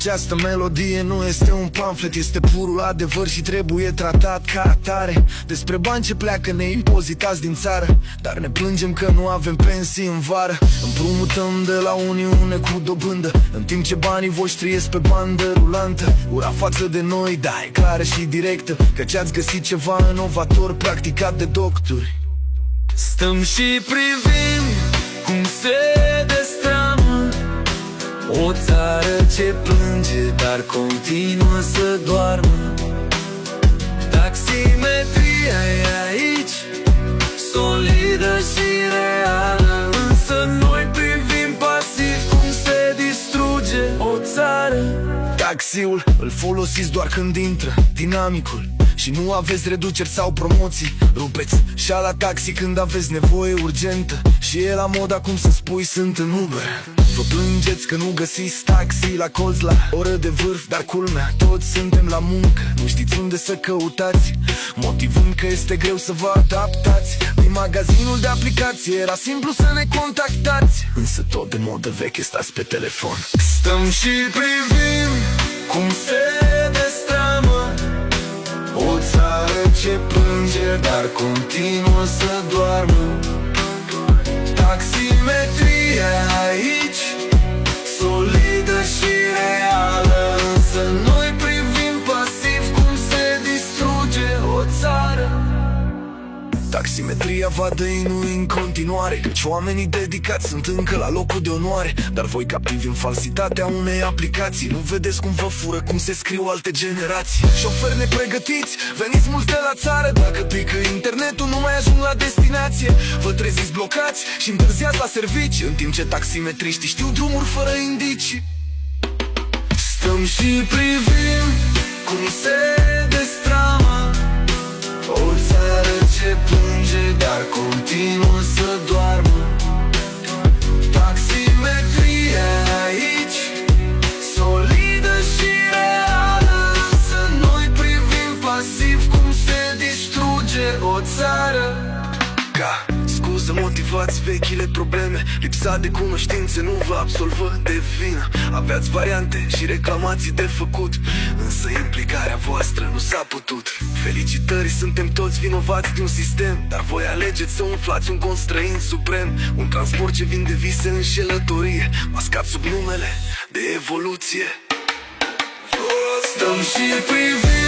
Această melodie nu este un pamflet, este purul adevăr și trebuie tratat ca atare. Despre bani ce pleacă neimpozitați din țară, dar ne plângem că nu avem pensii în vară. Împrumutăm de la Uniune cu dobândă, în timp ce banii voștri ies pe bandă rulantă. Ura față de noi, da, e clară și directă, căci ați găsit ceva inovator practicat de doctori. Stăm și privim cum se destramă o țară ce plânge, dar continuă să doarmă. Taximetria e aici, solidă și reală, însă noi privim pasiv cum se distruge o țară. Taxiul îl folosiți doar când intră dinamicul și nu aveți reduceri sau promoții. Rupeți șala taxi când aveți nevoie urgentă și e la mod acum să spui sunt în Uber. Vă plângeți că nu găsiți taxi la colț la oră de vârf, dar culmea, toți suntem la muncă, nu știți unde să căutați, motivând că este greu să vă adaptați. Din magazinul de aplicații era simplu să ne contactați, însă tot de modă veche stați pe telefon. Stăm și privim cum se destramă o țară ce plânge, dar continuă să doarmă. Taximetria aici, solidă și reală, însă noi privim pasiv cum se distruge o țară. Taximetria va dăinui în continuare, căci oamenii dedicați sunt încă la locul de onoare. Dar voi captivi în falsitatea unei aplicații, nu vedeți cum vă fură, cum se scriu alte generații. Șoferi nepregătiți, veniți mulți de la țară, dacă pică internetul nu mai ajung la destinație. Vă treziți blocați și întârziați la servicii, în timp ce taximetriștii știu drumuri fără indicii. Stăm și privim cum se destramă o țară ce plânge, dar continuă să doarmă. Taximetria aici, solidă și reală, însă noi privim pasiv cum se distruge o țară. Ca scuză motivați vechile probleme, lipsa de cunoștințe nu vă absolvă de vină. Aveați variante și reclamații de făcut, însă implicarea voastră nu s-a putut. Felicitări, suntem toți vinovați de un sistem, dar voi alegeți să umflați un constrăin suprem. Un transport ce vinde vise înșelătorie, mascat sub numele de evoluție. Stăm și privim